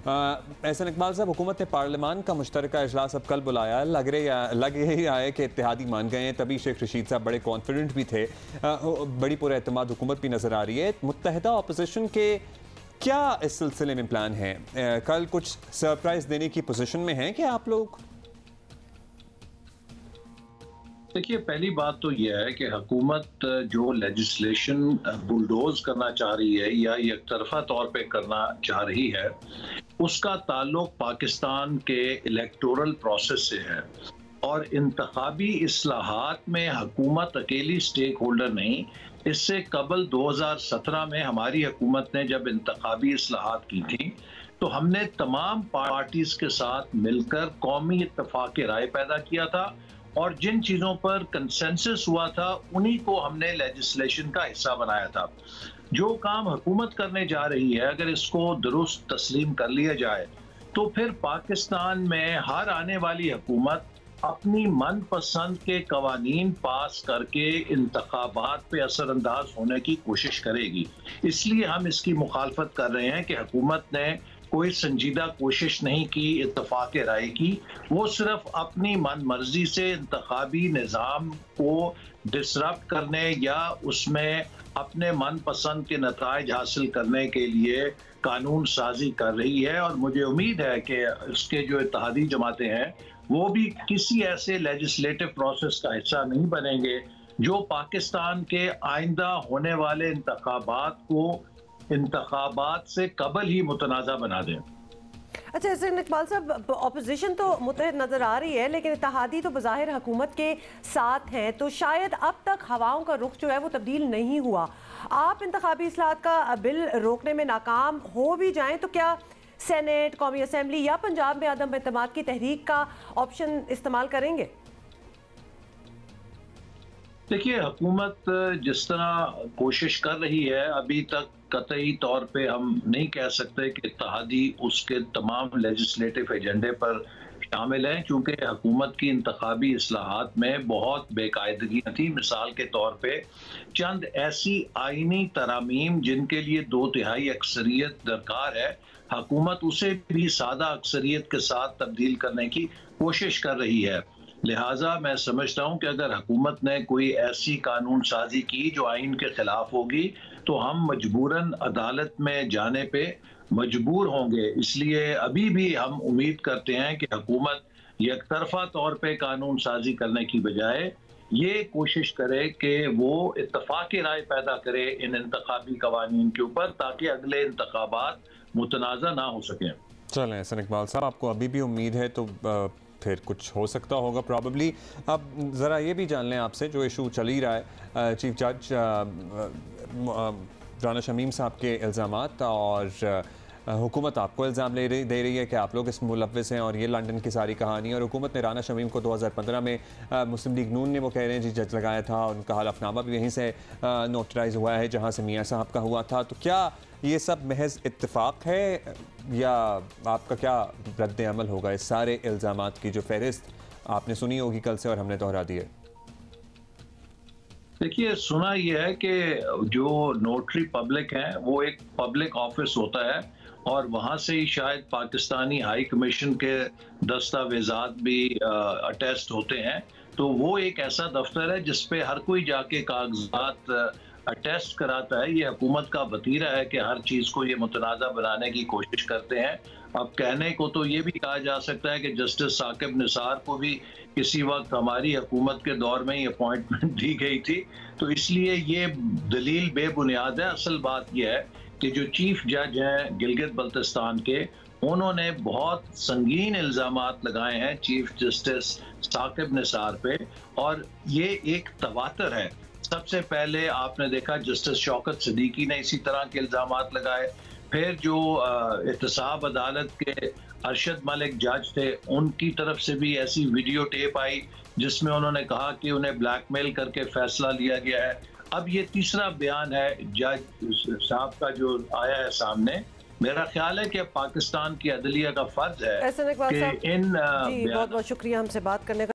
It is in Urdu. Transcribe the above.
احسن اقبال صاحب، حکومت نے پارلیمان کا مشترکہ اجلاس اب کل بلایا، لگ یہی آئے کہ اتحادی مان گئے ہیں، تبھی شیخ رشید صاحب بڑے کانفیڈنٹ بھی تھے، بڑی پر اعتماد حکومت بھی نظر آ رہی ہے۔ متحدہ اپوزیشن کے کیا اس سلسلے میں پلان ہے؟ کل کچھ سرپرائز دینے کی پوزیشن میں ہیں کہ آپ لوگ؟ دیکھیے، پہلی بات تو یہ ہے کہ حکومت جو لیجسلیشن بلڈوز کرنا چاہ رہی ہے یا یک طرفہ طور پہ کرنا چاہ رہی ہے، اس کا تعلق پاکستان کے الیکٹورل پروسیس سے ہے، اور انتخابی اصلاحات میں حکومت اکیلی سٹیک ہولڈر نہیں۔ اس سے قبل 2017 میں ہماری حکومت نے جب انتخابی اصلاحات کی تھی تو ہم نے تمام پارٹیز کے ساتھ مل کر قومی اتفاق رائے پیدا کیا تھا، اور جن چیزوں پر کنسنسس ہوا تھا انہی کو ہم نے لیجسلیشن کا حصہ بنایا تھا۔ جو کام حکومت کرنے جا رہی ہے، اگر اس کو درست تسلیم کر لیا جائے تو پھر پاکستان میں ہر آنے والی حکومت اپنی من پسند کے قوانین پاس کر کے انتخابات پہ اثر انداز ہونے کی کوشش کرے گی۔ اس لیے ہم اس کی مخالفت کر رہے ہیں کہ حکومت نے کوئی سنجیدہ کوشش نہیں کی اتفاق رائے کی، وہ صرف اپنی من مرضی سے انتخابی نظام کو ڈسرپٹ کرنے یا اس میں اپنے من پسند کے نتائج حاصل کرنے کے لیے قانون سازی کر رہی ہے۔ اور مجھے امید ہے کہ اس کے جو اتحادی جماعتیں ہیں وہ بھی کسی ایسے لیجسلیٹو پروسیس کا حصہ نہیں بنیں گے جو پاکستان کے آئندہ ہونے والے انتخابات کو انتخابات سے قبل ہی متنازع بنا دیں۔ اچھا حسن اقبال صاحب، اپوزیشن تو متحد نظر آ رہی ہے لیکن اتحادی تو بظاہر حکومت کے ساتھ ہیں، تو شاید اب تک ہواؤں کا رخ جو ہے وہ تبدیل نہیں ہوا۔ آپ انتخابی اصلاحات کا بل روکنے میں ناکام ہو بھی جائیں تو کیا سینیٹ، قومی اسمبلی یا پنجاب میں عدم اعتماد کی تحریک کا آپشن استعمال کریں گے؟ دیکھیے، حکومت جس طرح کوشش کر رہی ہے، ابھی تک قطعی طور پہ ہم نہیں کہہ سکتے کہ اتحادی اس کے تمام لیجسلیٹو ایجنڈے پر شامل ہیں، چونکہ حکومت کی انتخابی اصلاحات میں بہت بے قاعدگیاں تھیں۔ مثال کے طور پہ چند ایسی آئینی ترامیم جن کے لیے 2/3 اکثریت درکار ہے، حکومت اسے بھی سادہ اکثریت کے ساتھ تبدیل کرنے کی کوشش کر رہی ہے۔ لہٰذا میں سمجھتا ہوں کہ اگر حکومت نے کوئی ایسی قانون سازی کی جو آئین کے خلاف ہوگی تو ہم مجبوراً عدالت میں جانے پہ مجبور ہوں گے۔ اس لیے ابھی بھی ہم امید کرتے ہیں کہ حکومت یک طرفہ طور پہ قانون سازی کرنے کی بجائے یہ کوشش کرے کہ وہ اتفاق رائے پیدا کرے ان انتخابی قوانین کے اوپر، تاکہ اگلے انتخابات متنازع نہ ہو سکیں۔ چلیں احسن اقبال صاحب، آپ کو ابھی بھی امید ہے تو پھر کچھ ہو سکتا ہوگا پرابیبلی۔ اب ذرا یہ بھی جان لیں آپ سے، جو ایشو چل ہی رہا ہے، چیف جج رانا شمیم صاحب کے الزامات، اور حکومت آپ کو الزام دے رہی ہے کہ آپ لوگ اس ملوث ہیں، اور یہ لنڈن کی ساری کہانی ہے، اور حکومت نے رانا شمیم کو 2015 میں مسلم لیگ نون نے وہ کہہ رہے ہیں جی جج لگایا تھا، ان کا حلف نامہ بھی یہیں سے نوٹرائز ہوا ہے جہاں سے میاں صاحب کا ہوا تھا۔ تو کیا یہ سب محض اتفاق ہے، یا آپ کا کیا رد عمل ہوگا اس سارے الزامات کی جو فہرست آپ نے سنی ہوگی کل سے اور ہم نے دہرا دی ہے؟ دیکھیے، سنا یہ ہے کہ جو نوٹری پبلک ہیں وہ ایک پبلک آفس ہوتا ہے، اور وہاں سے ہی شاید پاکستانی ہائی کمیشن کے دستاویزات بھی اٹیسٹ ہوتے ہیں، تو وہ ایک ایسا دفتر ہے جس پہ ہر کوئی جا کے کاغذات اٹیسٹ کراتا ہے۔ یہ حکومت کا وتیرہ ہے کہ ہر چیز کو یہ متنازع بنانے کی کوشش کرتے ہیں۔ اب کہنے کو تو یہ بھی کہا جا سکتا ہے کہ جسٹس ثاقب نثار کو بھی کسی وقت ہماری حکومت کے دور میں ہی اپوائنٹمنٹ دی گئی تھی، تو اس لیے یہ دلیل بے بنیاد ہے۔ اصل بات یہ ہے کہ جو چیف جج ہیں گلگت بلتستان کے، انہوں نے بہت سنگین الزامات لگائے ہیں چیف جسٹس ثاقب نثار پہ، اور یہ ایک تواتر ہے۔ سب سے پہلے آپ نے دیکھا جسٹس شوکت صدیقی نے اسی طرح کے الزامات لگائے، پھر جو احتساب عدالت کے ارشد ملک جج تھے، ان کی طرف سے بھی ایسی ویڈیو ٹیپ آئی جس میں انہوں نے کہا کہ انہیں بلیک میل کر کے فیصلہ لیا گیا ہے۔ اب یہ تیسرا بیان ہے جج صاحب کا جو آیا ہے سامنے۔ میرا خیال ہے کہ پاکستان کی عدلیہ کا فرض ہے کہ ان بہت بہت شکریہ ہم سے بات کرنے کا۔